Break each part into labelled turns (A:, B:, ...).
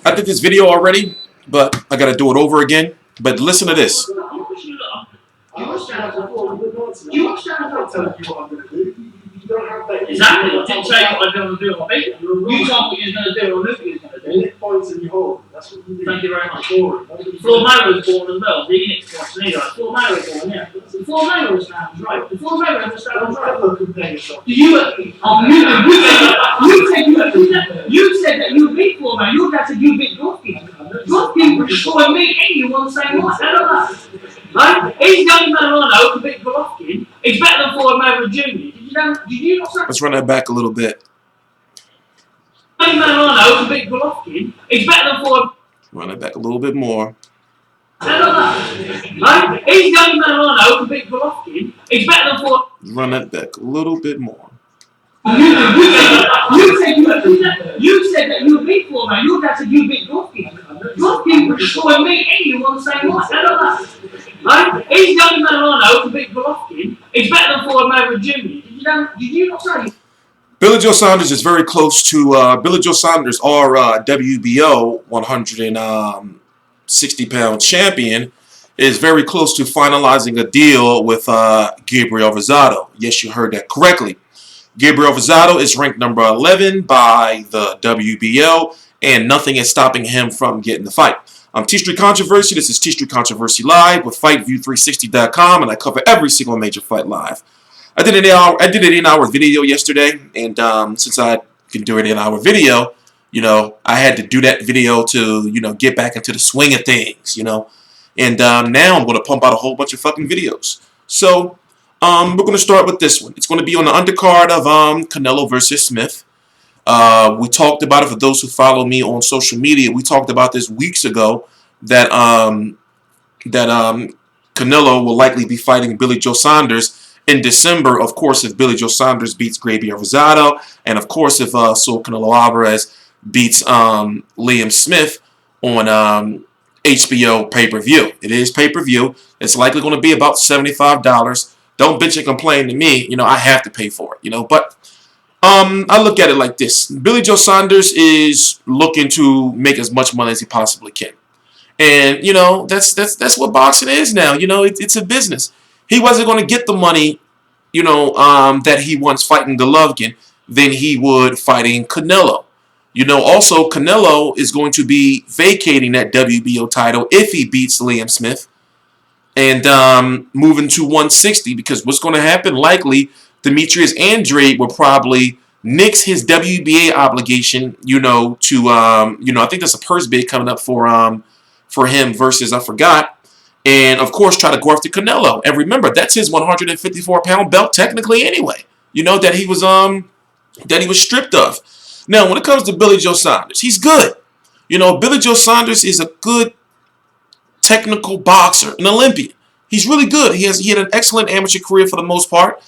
A: I did this video already, but I gotta do it over again. But listen to this.
B: Exactly. I didn't say what I was going to do on beat. You told me you was going to do it on Luke was going to do.
C: Points in your hole. That's what you do.
B: Thank you very much. Floor Mayweather was born as well. The Enix points and either. Floor Mayweather was born, yeah. The Floor Mayweather stands right. The Floor Mayweather stands right. You said that you beat Floor Mayweather. You said you beat Golovkin. Golovkin was destroying me and you on the same night. How about that? Right? He's the only man I know who beat Golovkin. He's better than Floyd Mayweather Jr. Did you not say?
A: Let's run that back a little bit.
B: The only man I know who beat Golovkin. He's better than Floyd.
A: Run it back a little bit more.
B: How about that? Right? He's the only man I know who beat Golovkin. He's better than Floyd.
A: Run that back a little bit more.
B: You said that you beat Floyd Mayweather. You said you beat Golovkin. Golovkin was destroying me and you on the same night. How about that? Right? He's the only man I know who beat Golovkin. He's better than Floyd Mayweather Jr. Did you not say?
A: Billy Joe Saunders is very close to Billy Joe Saunders, our WBO 160-pound champion, is very close to finalizing a deal with Gabriel Rosado. Yes, you heard that correctly. Gabriel Rosado is ranked number 11 by the WBO, and nothing is stopping him from getting the fight. I'm T-Street Controversy. This is T-Street Controversy Live with FightView360.com, and I cover every single major fight live. I did an 8-hour video yesterday, and since I can do an 8-hour video, you know, I had to do that video to, you know, get back into the swing of things, you know. And now I'm going to pump out a whole bunch of fucking videos. So we're going to start with this one. It's going to be on the undercard of Canelo versus Smith. We talked about it for those who follow me on social media. We talked about this weeks ago that Canelo will likely be fighting Billy Joe Saunders in December, of course, if Billy Joe Saunders beats Gabriel Rosado, and of course if Canelo Alvarez beats Liam Smith on HBO pay-per-view. It is pay-per-view. It's likely going to be about $75. Don't bitch and complain to me. You know, I have to pay for it, you know, but I look at it like this. Billy Joe Saunders is looking to make as much money as he possibly can. And, you know, that's what boxing is now. You know, it's a business. He wasn't going to get the money, you know, that he wants fighting Golovkin than he would fighting Canelo. You know, also, Canelo is going to be vacating that WBO title if he beats Liam Smith and moving to 160, because what's going to happen, likely, Demetrius Andrade will probably nix his WBA obligation, you know, to, you know, I think there's a purse bid coming up for him versus, I forgot. And, of course, try to go after Canelo. And remember, that's his 154-pound belt technically anyway. You know, that he was stripped of. Now, when it comes to Billy Joe Saunders, he's good. You know, Billy Joe Saunders is a good technical boxer, an Olympian. He's really good. He had an excellent amateur career for the most part.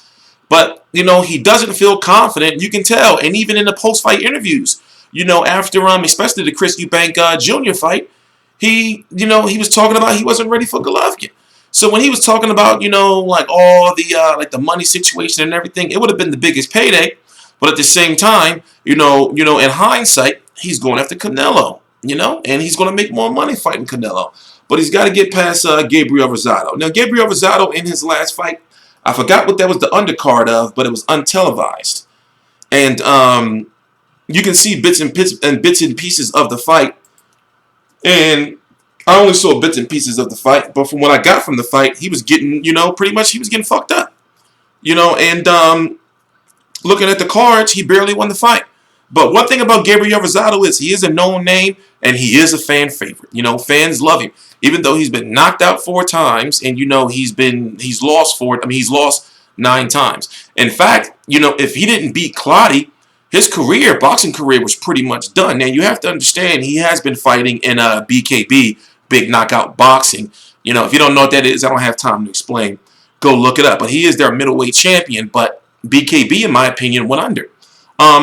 A: But, you know, he doesn't feel confident. You can tell. And even in the post-fight interviews, you know, after, especially the Chris Eubank Jr. fight, he was talking about he wasn't ready for Golovkin. So when he was talking about, you know, like all the like the money situation and everything, it would have been the biggest payday. But at the same time, you know, in hindsight, he's going after Canelo, you know, and he's going to make more money fighting Canelo. But he's got to get past Gabriel Rosado. Now, Gabriel Rosado in his last fight, I forgot what that was the undercard of, but it was untelevised. And you can see bits and pieces of the fight. And I only saw bits and pieces of the fight, but from what I got from the fight, he was getting, you know, pretty much he was getting fucked up. You know, and looking at the cards, he barely won the fight. But one thing about Gabriel Rosado is he is a known name, and he is a fan favorite. You know, fans love him. Even though he's been knocked out 4 times, and, you know, he's lost 9 times. In fact, you know, if he didn't beat Clottey, his boxing career was pretty much done. Now, you have to understand, he has been fighting in BKB, Big Knockout Boxing. You know, if you don't know what that is, I don't have time to explain. Go look it up. But he is their middleweight champion. But BKB, in my opinion, went under.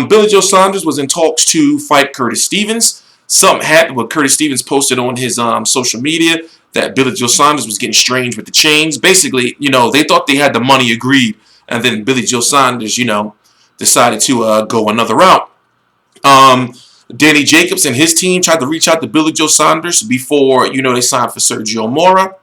A: Billy Joe Saunders was in talks to fight Curtis Stevens. Something happened when Curtis Stevens posted on his social media that Billy Joe Saunders was getting strange with the chains. Basically, you know, they thought they had the money agreed. And then Billy Joe Saunders, you know, decided to go another route. Danny Jacobs and his team tried to reach out to Billy Joe Saunders before, they signed for Sergio Mora.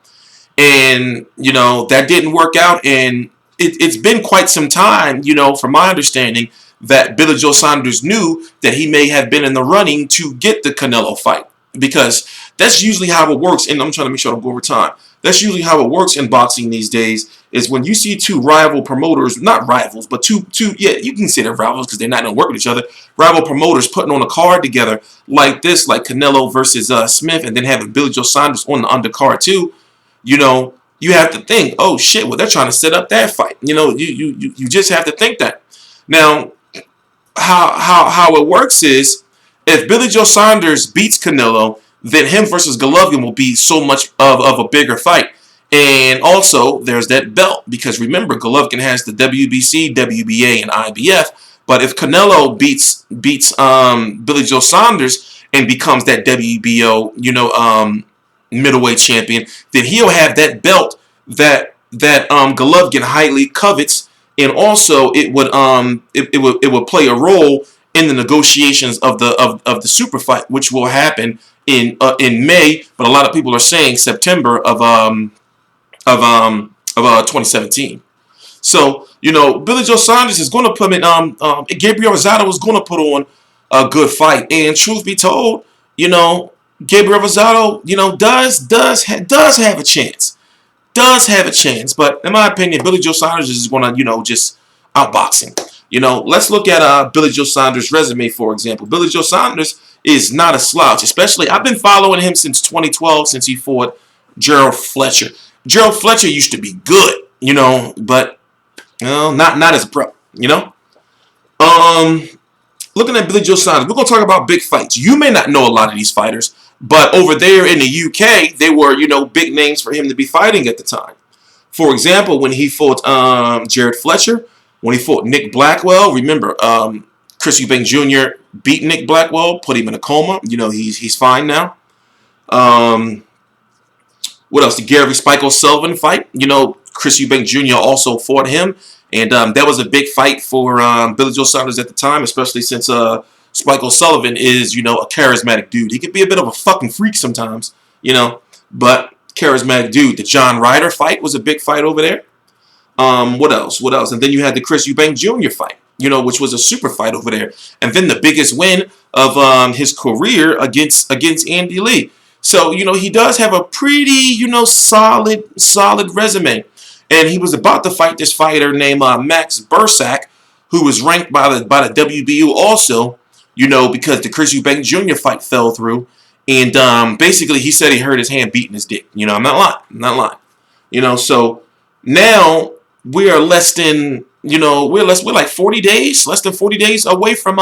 A: And, that didn't work out. And it's been quite some time, from my understanding, that Billy Joe Saunders knew that he may have been in the running to get the Canelo fight. Because that's usually how it works. And I'm trying to make sure I don't go over time. That's usually how it works in boxing these days, is when you see two rival promoters, not rivals, but two, yeah, you can say they're rivals because they're not going to work with each other, rival promoters putting on a card together like this, like Canelo versus Smith, and then having Billy Joe Saunders on the undercard too, you have to think, oh shit, well, they're trying to set up that fight. You just have to think that. Now, how it works is, if Billy Joe Saunders beats Canelo, then him versus Golovkin will be so much of a bigger fight. And also, there's that belt, because remember, Golovkin has the WBC, WBA, and IBF. But if Canelo beats Billy Joe Saunders and becomes that WBO, middleweight champion, then he'll have that belt that Golovkin highly covets, and also it would play a role in the negotiations of the super fight, which will happen in May, but a lot of people are saying September of 2017. So Billy Joe Saunders is going to put in. Gabriel Rosado is going to put on a good fight, and truth be told, Gabriel Rosado, does have a chance. Does have a chance, but in my opinion, Billy Joe Saunders is going to, just outbox him. Let's look at Billy Joe Saunders' resume, for example. Billy Joe Saunders is not a slouch, especially, I've been following him since 2012, since he fought Gerald Fletcher. Gerald Fletcher used to be good, but, not as a pro, Looking at Billy Joe Saunders, we're going to talk about big fights. You may not know a lot of these fighters, but over there in the UK, they were, big names for him to be fighting at the time. For example, when he fought Jared Fletcher, when he fought Nick Blackwell, remember, Chris Eubank Jr. beat Nick Blackwell, put him in a coma. He's fine now. What else? The Gary Spike O'Sullivan fight. Chris Eubank Jr. also fought him. And that was a big fight for Billy Joe Saunders at the time, especially since Spike O'Sullivan is, a charismatic dude. He could be a bit of a fucking freak sometimes, but charismatic dude. The John Ryder fight was a big fight over there. What else? And then you had the Chris Eubank Jr. fight, which was a super fight over there. And then the biggest win of his career against Andy Lee. So, he does have a pretty, solid resume. And he was about to fight this fighter named Max Bursak, who was ranked by the WBU also, because the Chris Eubank Jr. fight fell through. And basically he said he hurt his hand beating his dick. I'm not lying. So now we are less than, we're like 40 days, less than 40 days away from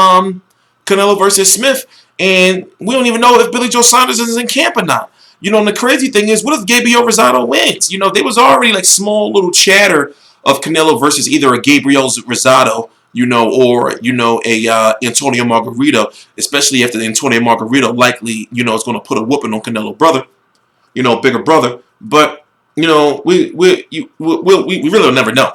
A: Canelo versus Smith. And we don't even know if Billy Joe Saunders is in camp or not. And the crazy thing is, what if Gabriel Rosado wins? There was already like small little chatter of Canelo versus either a Gabriel Rosado, or, a Antonio Margarito, especially after the Antonio Margarito likely, is going to put a whooping on Canelo brother, bigger brother. But, we really will never know.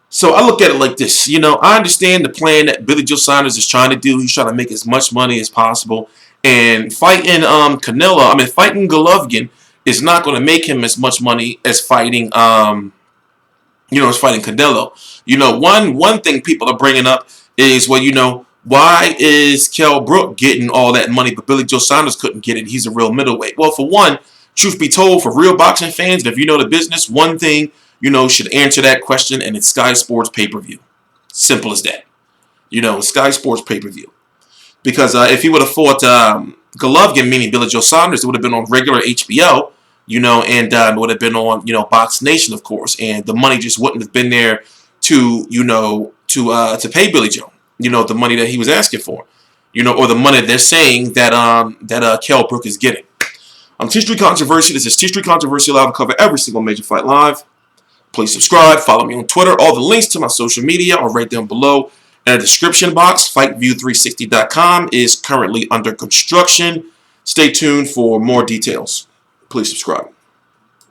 A: So I look at it like this. I understand the plan that Billy Joe Saunders is trying to do. He's trying to make as much money as possible. And fighting fighting Golovkin is not going to make him as much money as fighting, as fighting Canelo. One thing people are bringing up is, well, why is Kell Brook getting all that money, but Billy Joe Saunders couldn't get it? He's a real middleweight. Well, for one, truth be told, for real boxing fans, and if you know the business, one thing, should answer that question, and it's Sky Sports pay-per-view. Simple as that. Sky Sports pay-per-view. Because if he would have fought Golovkin, meaning Billy Joe Saunders, it would have been on regular HBO, and it would have been on, Box Nation, of course, and the money just wouldn't have been there to pay Billy Joe, the money that he was asking for, or the money they're saying that Kell Brook is getting. I'm T Street Controversy. This is T Street Controversy Live. I cover every single major fight live. Please subscribe. Follow me on Twitter. All the links to my social media are right down below. In the description box, FightView360.com is currently under construction. Stay tuned for more details. Please subscribe.